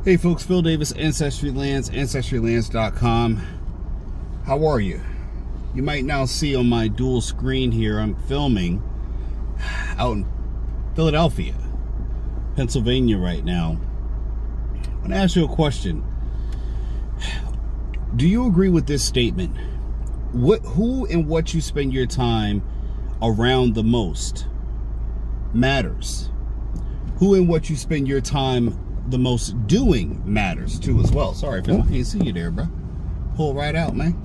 Hey folks, Phil Davis, Ancestry Lands, ancestrylands.com. How are you? You might now see on my dual screen here, I'm filming out in Philadelphia, Pennsylvania right now. I want to ask you a question. Do you agree with this statement? Who and what you spend your time around the most matters. Who and what you spend your time the most doing matters too as well. Sorry, Phil, I can't see you there, bro. Pull right out, man.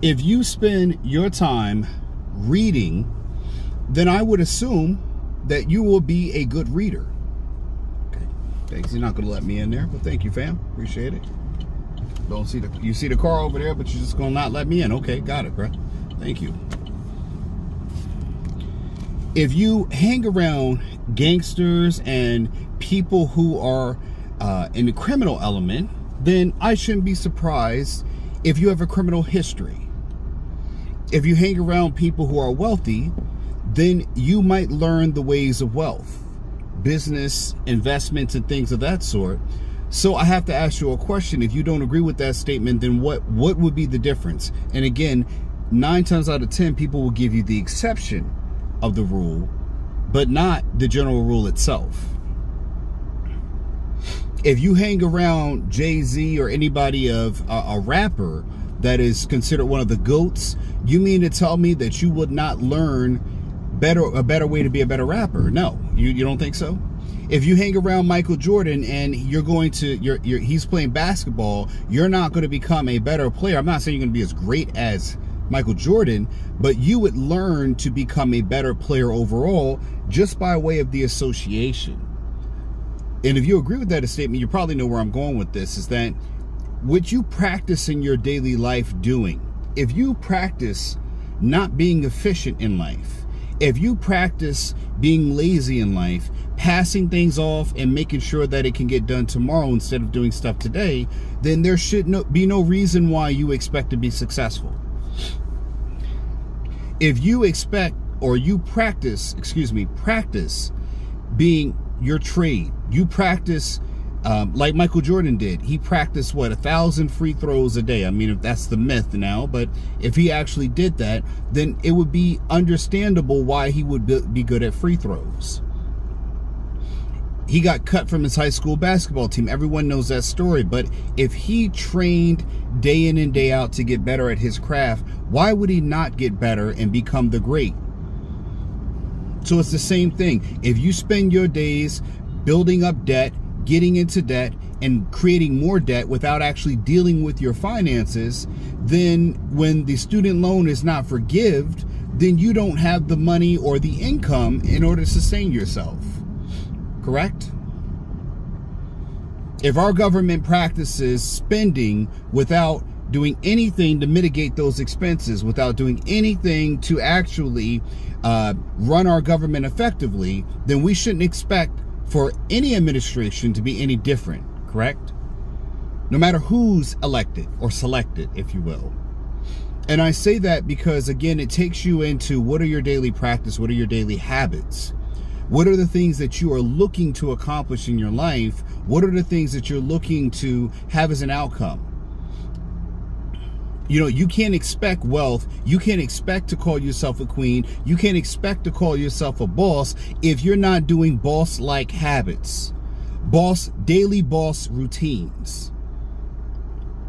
If you spend your time reading, then I would assume that you will be a good reader. Okay, thanks. You're not going to let me in there, but thank you, fam. Appreciate it. Don't see you see the car over there, but you're just going to not let me in. Okay, got it, bro. Thank you. If you hang around gangsters and people who are in the criminal element, then I shouldn't be surprised if you have a criminal history. If you hang around people who are wealthy, then you might learn the ways of wealth, business, investments, and things of that sort. So I have to ask you a question. If you don't agree with that statement, then what would be the difference? And again, 9 times out of 10, people will give you the exception of the rule, but not the general rule itself. If you hang around Jay-Z or anybody of a rapper that is considered one of the GOATs, you mean to tell me that you would not learn a better way to be a better rapper? No, you don't think so? If you hang around Michael Jordan and he's playing basketball, you're not going to become a better player. I'm not saying you're going to be as great as Michael Jordan, but you would learn to become a better player overall just by way of the association. And if you agree with that statement, you probably know where I'm going with this, is that what you practice in your daily life doing, if you practice not being efficient in life, if you practice being lazy in life, passing things off and making sure that it can get done tomorrow instead of doing stuff today, then there should be no reason why you expect to be successful. If you expect or you practice being your trade, you practice like Michael Jordan did. He practiced 1,000 free throws a day. I mean, if that's the myth now, but if he actually did that, then it would be understandable why he would be good at free throws. He got cut from his high school basketball team. Everyone knows that story. But if he trained day in and day out to get better at his craft, why would he not get better and become the great? So it's the same thing. If you spend your days building up debt, getting into debt, and creating more debt without actually dealing with your finances, then when the student loan is not forgived, then you don't have the money or the income in order to sustain yourself. Correct? If our government practices spending without doing anything to mitigate those expenses, without doing anything to actually run our government effectively, then we shouldn't expect for any administration to be any different, correct? No matter who's elected or selected, if you will. And I say that because, again, it takes you into what are your daily practice, what are your daily habits? What are the things that you are looking to accomplish in your life? What are the things that you're looking to have as an outcome? You know, you can't expect wealth. You can't expect to call yourself a queen. You can't expect to call yourself a boss if you're not doing boss-like habits, daily boss routines.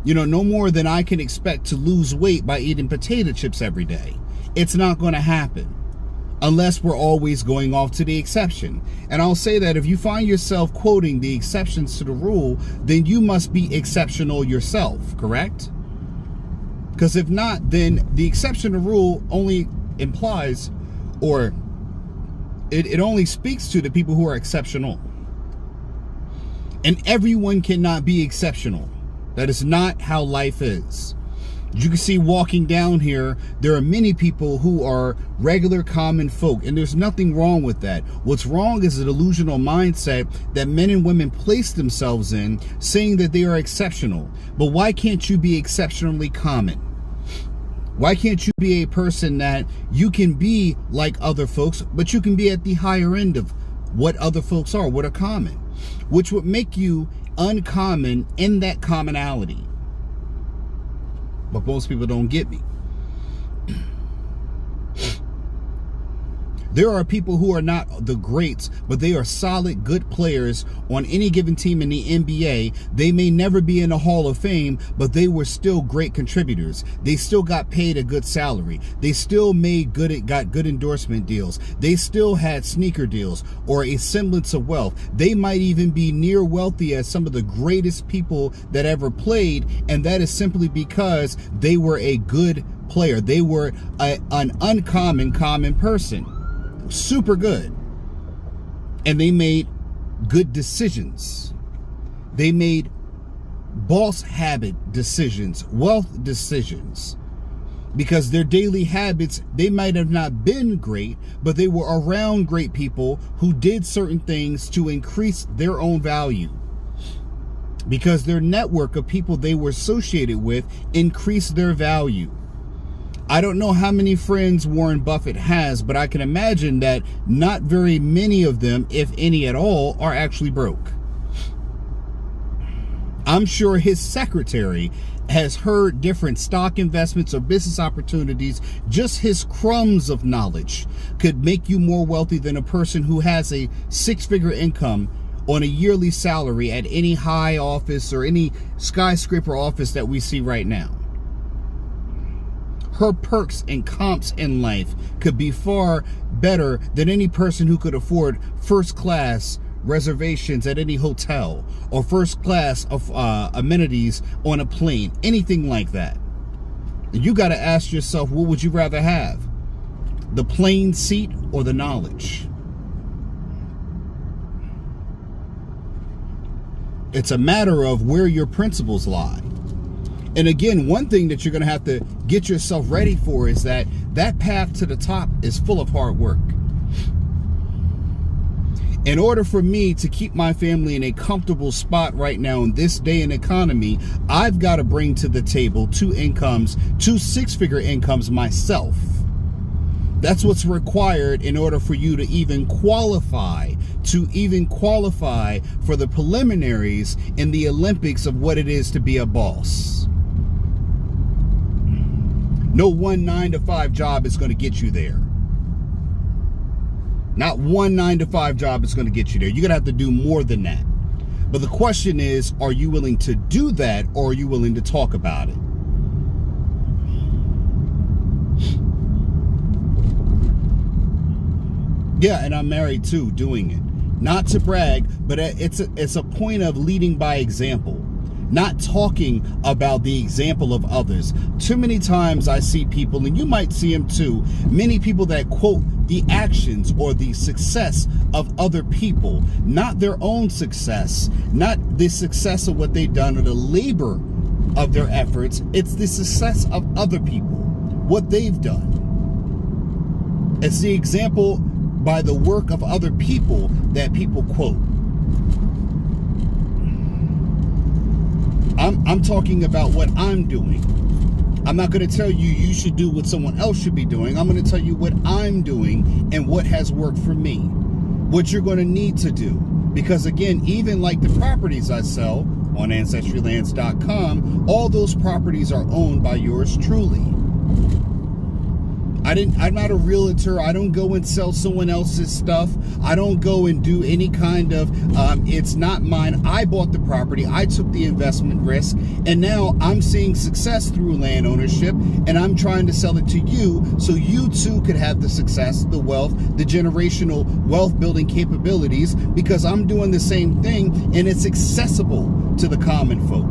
You know, no more than I can expect to lose weight by eating potato chips every day. It's not going to happen unless we're always going off to the exception. And I'll say that if you find yourself quoting the exceptions to the rule, then you must be exceptional yourself, correct? Because if not, then the exception to rule only implies, or it only speaks to the people who are exceptional. And everyone cannot be exceptional. That is not how life is. You can see walking down here, there are many people who are regular common folk, and there's nothing wrong with that. What's wrong is a delusional mindset that men and women place themselves in, saying that they are exceptional. But why can't you be exceptionally common? Why can't you be a person that you can be like other folks, but you can be at the higher end of what other folks are, what are common? which would make you uncommon in that commonality. But most people don't get me. There are people who are not the greats, but they are solid, good players on any given team in the NBA. They may never be in the Hall of Fame, but they were still great contributors. They still got paid a good salary. They still got good endorsement deals. They still had sneaker deals or a semblance of wealth. They might even be near wealthy as some of the greatest people that ever played, and that is simply because they were a good player. They were an common person. Super good. And they made good decisions. They made boss habit decisions, wealth decisions, because their daily habits, they might have not been great, but they were around great people who did certain things to increase their own value, because their network of people they were associated with increased their value. I don't know how many friends Warren Buffett has, but I can imagine that not very many of them, if any at all, are actually broke. I'm sure his secretary has heard different stock investments or business opportunities. Just his crumbs of knowledge could make you more wealthy than a person who has a six-figure income on a yearly salary at any high office or any skyscraper office that we see right now. Her perks and comps in life could be far better than any person who could afford first class reservations at any hotel or first class of amenities on a plane, anything like that. And you got to ask yourself, what would you rather have? The plane seat or the knowledge? It's a matter of where your principles lie. And again, one thing that you're going to have to get yourself ready for is that path to the top is full of hard work. In order for me to keep my family in a comfortable spot right now in this day and economy, I've got to bring to the table two six-figure incomes myself. That's what's required in order for you to even qualify for the preliminaries in the Olympics of what it is to be a boss. No one 9-to-5 job is going to get you there. Not one 9-to-5 job is going to get you there. You're going to have to do more than that. But the question is, are you willing to do that, or are you willing to talk about it? Yeah, and I'm married too, doing it. Not to brag, but it's a point of leading by example. Not talking about the example of others. Too many times I see people, and you might see them too, many people that quote the actions or the success of other people, not their own success, not the success of what they've done or the labor of their efforts. It's the success of other people, what they've done. It's the example by the work of other people that people quote. I'm talking about what I'm doing. I'm not going to tell you should do what someone else should be doing. I'm going to tell you what I'm doing and what has worked for me. What you're going to need to do. Because again, even like the properties I sell on AncestryLands.com, all those properties are owned by yours truly. I'm not a realtor. I don't go and sell someone else's stuff. I don't go and do any kind of, it's not mine. I bought the property. I took the investment risk. And now I'm seeing success through land ownership. And I'm trying to sell it to you so you too could have the success, the wealth, the generational wealth building capabilities, because I'm doing the same thing and it's accessible to the common folk.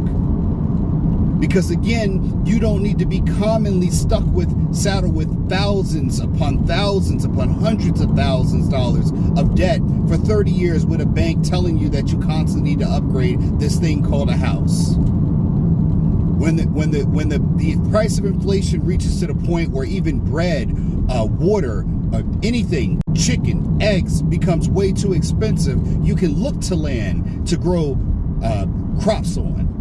Because again, you don't need to be commonly saddled with thousands upon hundreds of thousands of dollars of debt for 30 years with a bank telling you that you constantly need to upgrade this thing called a house. When the price of inflation reaches to the point where even bread, water, anything, chicken, eggs becomes way too expensive, you can look to land to grow crops on.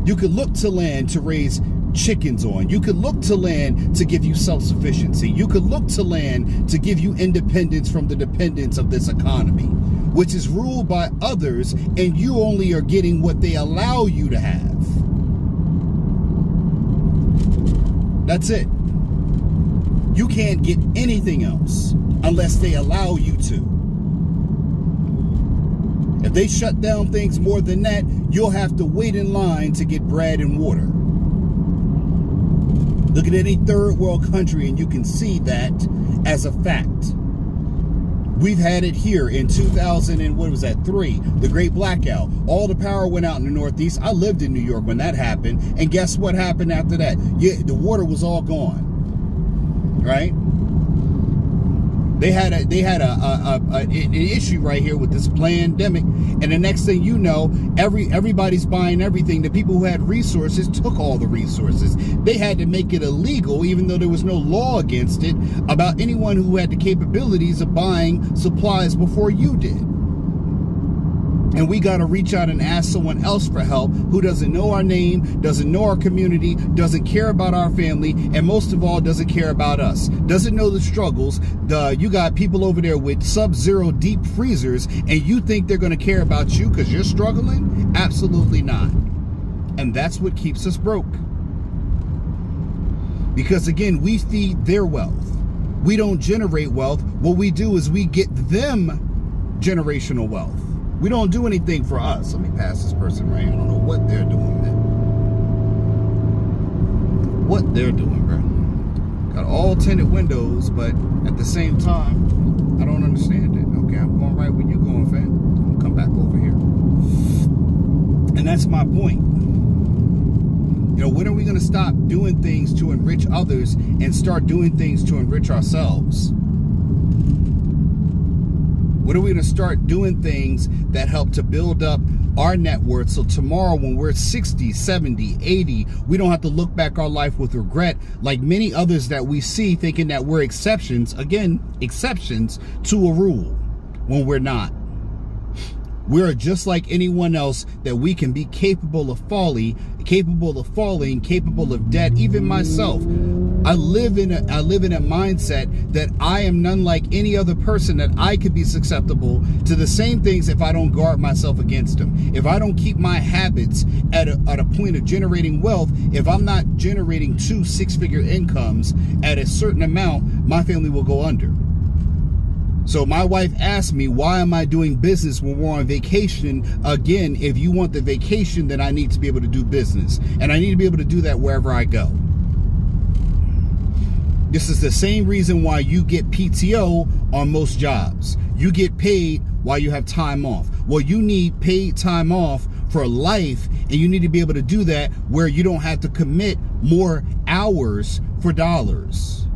You can look to land to raise chickens on. You could look to land to give you self-sufficiency. You could look to land to give you independence from the dependence of this economy, which is ruled by others, and you only are getting what they allow you to have. That's it. You can't get anything else unless they allow you to. If they shut down things more than that, you'll have to wait in line to get bread and water. Look at any third world country and you can see that as a fact. We've had it here in 2003, the Great Blackout. All the power went out in the Northeast. I lived in New York when that happened. And guess what happened after that? Yeah, the water was all gone. Right? They had an issue right here with this pandemic, and the next thing you know, everybody's buying everything. The people who had resources took all the resources. They had to make it illegal, even though there was no law against it, about anyone who had the capabilities of buying supplies before you did. And we got to reach out and ask someone else for help who doesn't know our name, doesn't know our community, doesn't care about our family, and most of all, doesn't care about us. Doesn't know the struggles. You got people over there with sub-zero deep freezers, and you think they're going to care about you because you're struggling? Absolutely not. And that's what keeps us broke. Because again, we feed their wealth. We don't generate wealth. What we do is we get them generational wealth. We don't do anything for us. Let me pass this person right. I don't know what they're doing, man. What they're doing, bro. Got all tinted windows, but at the same time, I don't understand it. Okay, I'm going right where you going, fam. I'm gonna come back over here. And that's my point. You know, when are we gonna stop doing things to enrich others and start doing things to enrich ourselves? When are we going to start doing things that help to build up our net worth so tomorrow when we're 60, 70, 80, we don't have to look back our life with regret like many others that we see thinking that we're exceptions, again, exceptions to a rule when we're not. We're just like anyone else that we can be capable of falling, capable of debt, even myself. I live in a mindset that I am none like any other person, that I could be susceptible to the same things if I don't guard myself against them. If I don't keep my habits at a point of generating wealth, if I'm not generating 2 6-figure incomes at a certain amount, my family will go under. So my wife asked me, why am I doing business when we're on vacation? Again, if you want the vacation, then I need to be able to do business. And I need to be able to do that wherever I go. This is the same reason why you get PTO on most jobs. You get paid while you have time off. Well, you need paid time off for life, and you need to be able to do that where you don't have to commit more hours for dollars.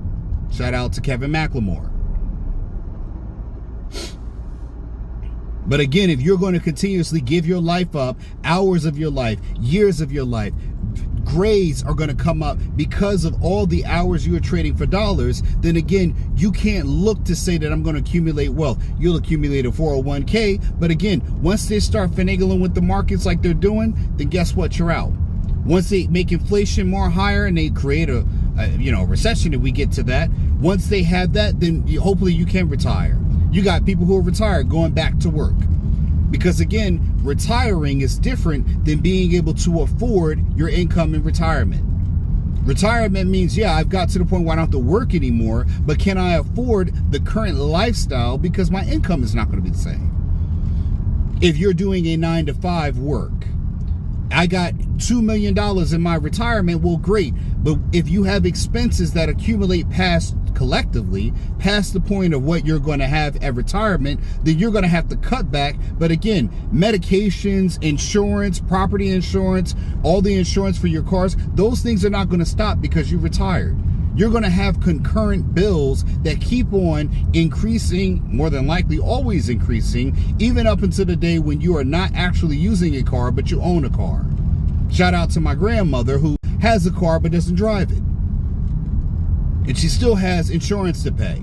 Shout out to Kevin McLemore. But again, if you're going to continuously give your life up, hours of your life, years of your life, grades are going to come up because of all the hours you are trading for dollars, then again, you can't look to say that I'm going to accumulate wealth. You'll accumulate a 401k, but again, once they start finagling with the markets like they're doing, then guess what? You're out. Once they make inflation more higher and they create a recession, if we get to that, once they have that, then hopefully you can retire. You got people who are retired going back to work. Because again, retiring is different than being able to afford your income in retirement. Retirement means, yeah, I've got to the point where I don't have to work anymore, but can I afford the current lifestyle because my income is not going to be the same? If you're doing a 9-to-5 work, I got $2 million in my retirement, well, great. But if you have expenses that accumulate collectively past the point of what you're going to have at retirement, then you're going to have to cut back. But again, medications, insurance, property insurance, all the insurance for your cars, those things are not going to stop because you retired. You're going to have concurrent bills that keep on increasing, more than likely always increasing, even up until the day when you are not actually using a car, but you own a car. Shout out to my grandmother who has a car but doesn't drive it. And she still has insurance to pay.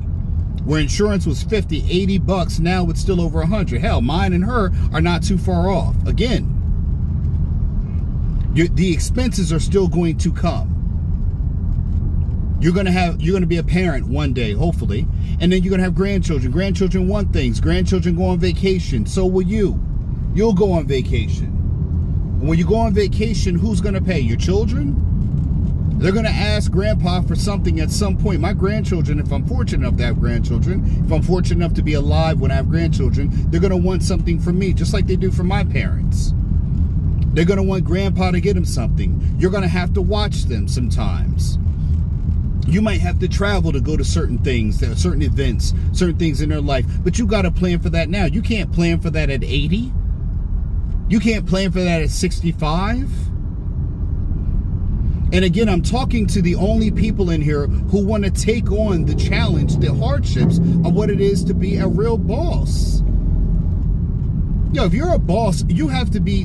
Where insurance was $50, $80, now it's still over $100. Hell, mine and her are not too far off. Again, the expenses are still going to come. You're gonna be a parent one day, hopefully, and then you're gonna have grandchildren. Grandchildren want things. Grandchildren go on vacation. So will you. You'll go on vacation. When you go on vacation, who's gonna pay? Your children? They're gonna ask grandpa for something at some point. My grandchildren, if I'm fortunate enough to have grandchildren, if I'm fortunate enough to be alive when I have grandchildren, they're gonna want something from me, just like they do from my parents. They're gonna want grandpa to get them something. You're gonna have to watch them sometimes. You might have to travel to go to certain things, certain events, certain things in their life, but you gotta plan for that now. You can't plan for that at 80. You can't plan for that at 65. And again, I'm talking to the only people in here who want to take on the challenge, the hardships of what it is to be a real boss. If you're a boss, you have to be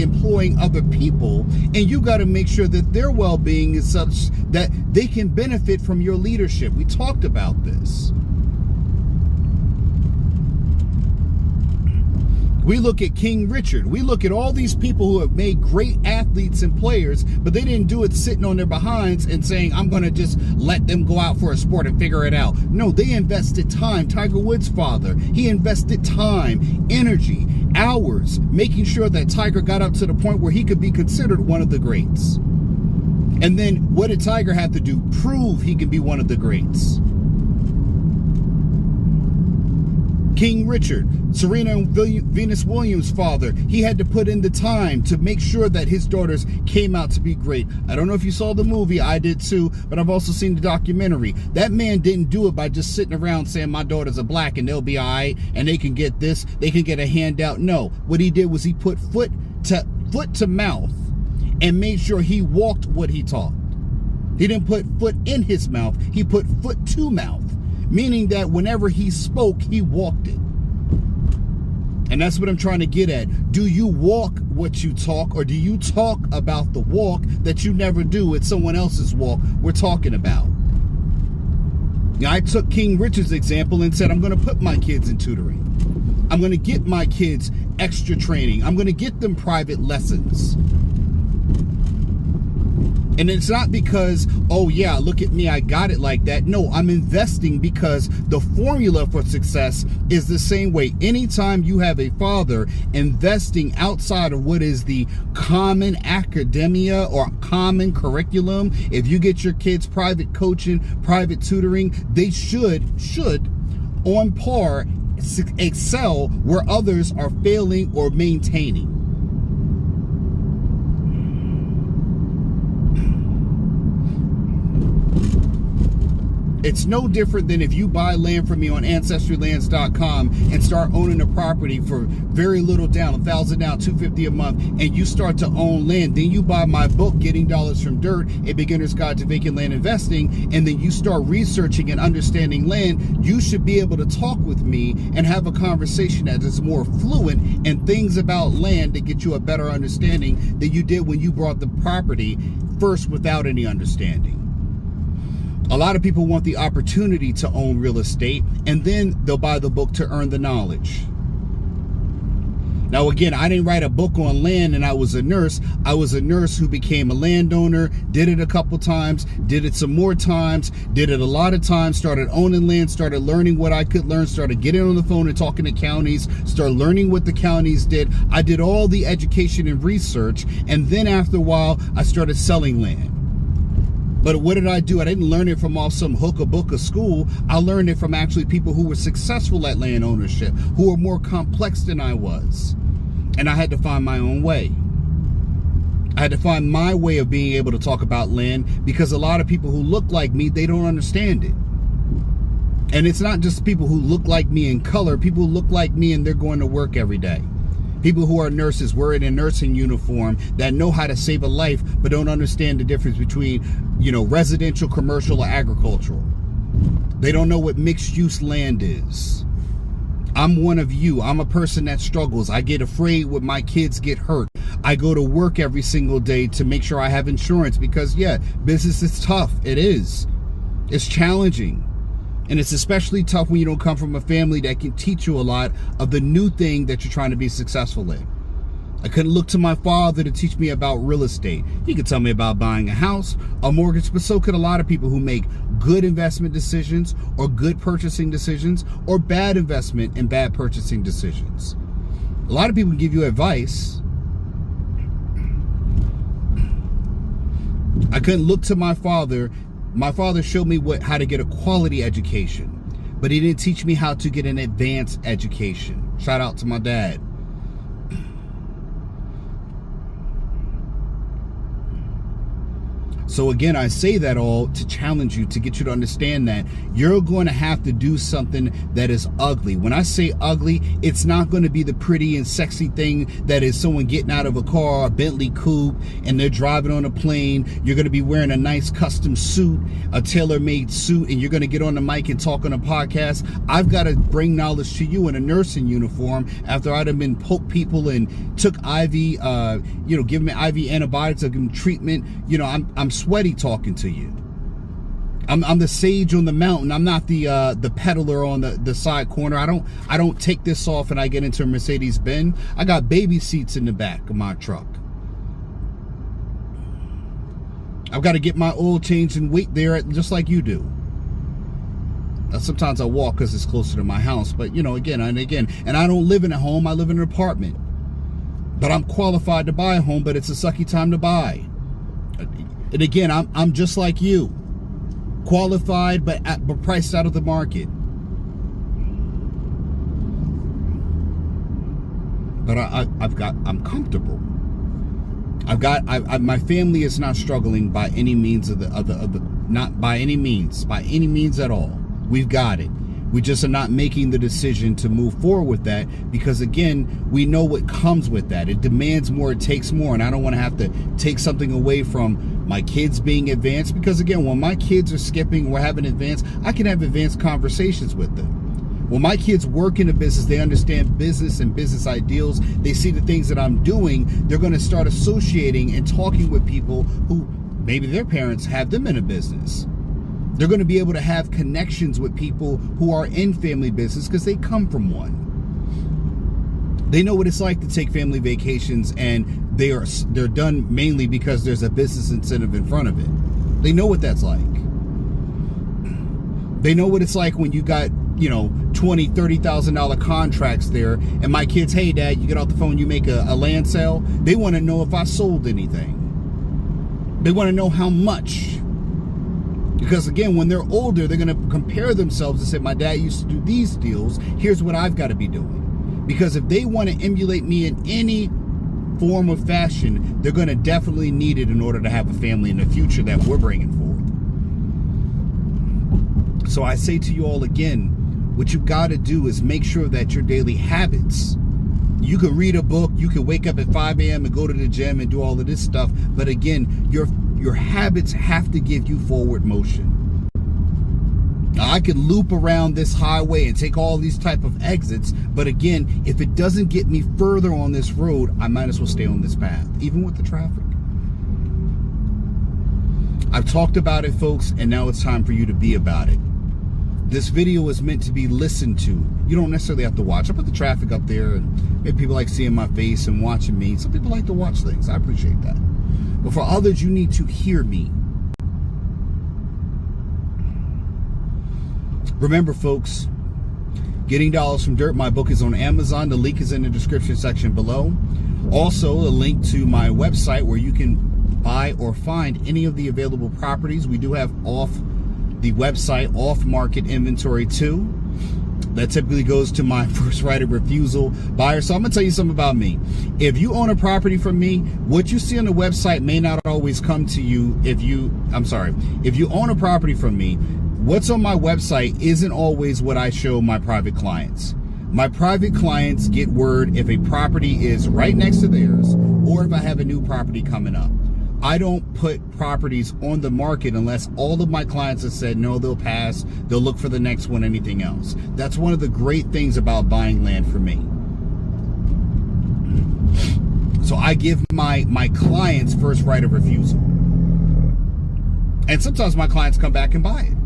employing other people, and you got to make sure that their well-being is such that they can benefit from your leadership. We talked about this. We look at King Richard. We look at all these people who have made great athletes and players, but they didn't do it sitting on their behinds and saying, I'm going to just let them go out for a sport and figure it out. No, they invested time. Tiger Woods' father, he invested time, energy, hours, making sure that Tiger got up to the point where he could be considered one of the greats. And then what did Tiger have to do? Prove he can be one of the greats. King Richard, Serena and Venus Williams' father, he had to put in the time to make sure that his daughters came out to be great. I don't know if you saw the movie, I did too, but I've also seen the documentary. That man didn't do it by just sitting around saying my daughters are black and they'll be all right and they can get this, they can get a handout. No, what he did was he put foot to mouth and made sure he walked what he taught. He didn't put foot in his mouth, he put foot to mouth. Meaning that whenever he spoke, he walked it. And that's what I'm trying to get at. Do you walk what you talk, or do you talk about the walk that you never do? It's someone else's walk we're talking about. Now, I took King Richard's example and said, I'm going to put my kids in tutoring. I'm going to get my kids extra training. I'm going to get them private lessons. And it's not because, oh yeah, look at me, I got it like that. No, I'm investing because the formula for success is the same way. Anytime you have a father investing outside of what is the common academia or common curriculum, if you get your kids private coaching, private tutoring, they should on par excel where others are failing or maintaining. It's no different than if you buy land from me on ancestrylands.com and start owning a property for very little down, $1,000 down, $250 a month, and you start to own land. Then you buy my book, Getting Dollars from Dirt, A Beginner's Guide to Vacant Land Investing, and then you start researching and understanding land. You should be able to talk with me and have a conversation that is more fluent in things about land to get you a better understanding than you did when you bought the property first without any understanding. A lot of people want the opportunity to own real estate, and then they'll buy the book to earn the knowledge. Now, again, I didn't write a book on land and I was a nurse. I was a nurse who became a landowner, did it a couple times, did it some more times, did it a lot of times, started owning land, started learning what I could learn, started getting on the phone and talking to counties, started learning what the counties did. I did all the education and research, and then after a while, I started selling land. But what did I do? I didn't learn it from off some hook or book of school. I learned it from actually people who were successful at land ownership, who were more complex than I was. And I had to find my own way. I had to find my way of being able to talk about land, because a lot of people who look like me, they don't understand it. And it's not just people who look like me in color, people who look like me and they're going to work every day. People who are nurses, wearing a nursing uniform, that know how to save a life, but don't understand the difference between, residential, commercial, or agricultural. They don't know what mixed use land is. I'm one of you. I'm a person that struggles. I get afraid when my kids get hurt. I go to work every single day to make sure I have insurance because, business is tough. It is. It's challenging. And it's especially tough when you don't come from a family that can teach you a lot of the new thing that you're trying to be successful in. I couldn't look to my father to teach me about real estate. He could tell me about buying a house, a mortgage, but so could a lot of people who make good investment decisions or good purchasing decisions or bad investment and bad purchasing decisions. A lot of people give you advice. I couldn't look to my father. My father showed me how to get a quality education, but he didn't teach me how to get an advanced education. Shout out to my dad. So again, I say that all to challenge you, to get you to understand that you're going to have to do something that is ugly. When I say ugly, it's not going to be the pretty and sexy thing that is someone getting out of a car, a Bentley coupe, and they're driving on a plane. You're going to be wearing a nice custom suit, a tailor-made suit, and you're going to get on the mic and talk on a podcast. I've got to bring knowledge to you in a nursing uniform after I'd have been poked people and took IV, giving me IV antibiotics, giving treatment. I'm sweaty talking to you. I'm the sage on the mountain. I'm not the peddler on the side corner. I don't take this off and I get into a Mercedes Benz. I got baby seats in the back of my truck. I've got to get my oil changed and wait there just like you do. Sometimes I walk because it's closer to my house, but again and again. And I don't live in a home. I live in an apartment. But I'm qualified to buy a home, but it's a sucky time to buy. And again, I'm just like you, qualified but priced out of the market. But I'm comfortable. My family is not struggling by any means not by any means at all. We've got it. We just are not making the decision to move forward with that because, again, we know what comes with that. It demands more, it takes more, and I don't want to have to take something away from my kids being advanced because, again, when my kids are skipping or having advanced, I can have advanced conversations with them. When my kids work in a business, they understand business and business ideals. They see the things that I'm doing. They're going to start associating and talking with people who maybe their parents have them in a business. They're going to be able to have connections with people who are in family business because they come from one. They know what it's like to take family vacations, and they're done mainly because there's a business incentive in front of it. They know what that's like. They know what it's like when you got $20,000, $30,000 contracts there, and my kids, hey dad, you get off the phone, you make a land sale. They want to know if I sold anything. They want to know how much. Because again, when they're older, they're going to compare themselves and say, my dad used to do these deals. Here's what I've got to be doing. Because if they want to emulate me in any form or fashion, they're going to definitely need it in order to have a family in the future that we're bringing forward. So I say to you all again, what you got to do is make sure that your daily habits, you can read a book, you can wake up at 5 a.m. and go to the gym and do all of this stuff. But again, your habits have to give you forward motion. Now, I could loop around this highway and take all these type of exits, but again, if it doesn't get me further on this road, I might as well stay on this path, even with the traffic. I've talked about it, folks, and now it's time for you to be about it. This video is meant to be listened to. You don't necessarily have to watch. I put the traffic up there, and maybe people like seeing my face and watching me. Some people like to watch things. I appreciate that. But for others, you need to hear me. Remember, folks, Getting Dollars from Dirt, my book is on Amazon. The link is in the description section below. Also, a link to my website where you can buy or find any of the available properties. We do have off the website off-market inventory too. That typically goes to my first right of refusal buyer. So I'm gonna tell you something about me. If you own a property from me, what you see on the website may not always come to you. If you own a property from me, what's on my website isn't always what I show my private clients. My private clients get word if a property is right next to theirs or if I have a new property coming up. I don't put properties on the market unless all of my clients have said no, they'll pass, they'll look for the next one, anything else. That's one of the great things about buying land for me. So I give my clients first right of refusal. And sometimes my clients come back and buy it.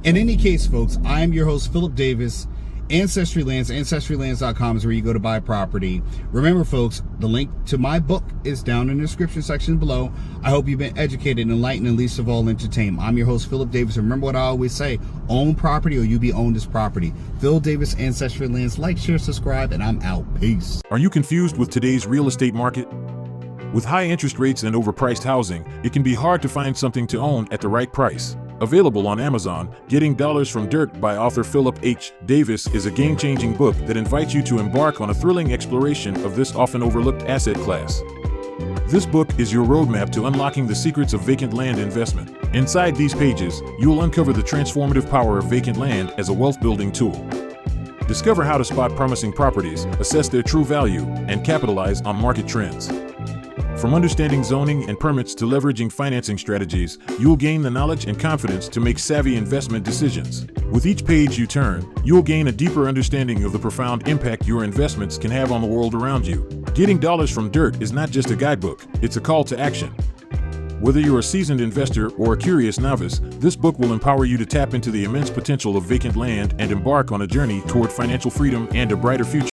In any case, folks, I am your host, Philip Davis. Ancestry Lands, ancestrylands.com is where you go to buy property. Remember, folks, the link to my book is down in the description section below. I hope you've been educated, enlightened, and least of all entertained. I'm your host, Philip Davis. Remember what I always say, own property or you be owned as property. Phil Davis, Ancestry Lands. Like, share, subscribe, and I'm out. Peace. Are you confused with today's real estate market? With high interest rates and overpriced housing, it can be hard to find something to own at the right price. Available on Amazon, Getting Dollars from Dirt by author Philip H. Davis is a game-changing book that invites you to embark on a thrilling exploration of this often overlooked asset class. This book is your roadmap to unlocking the secrets of vacant land investment. Inside these pages, you will uncover the transformative power of vacant land as a wealth-building tool. Discover how to spot promising properties, assess their true value, and capitalize on market trends. From understanding zoning and permits to leveraging financing strategies, you will gain the knowledge and confidence to make savvy investment decisions. With each page you turn, you will gain a deeper understanding of the profound impact your investments can have on the world around you. Getting Dollars from Dirt is not just a guidebook, it's a call to action. Whether you're a seasoned investor or a curious novice, this book will empower you to tap into the immense potential of vacant land and embark on a journey toward financial freedom and a brighter future.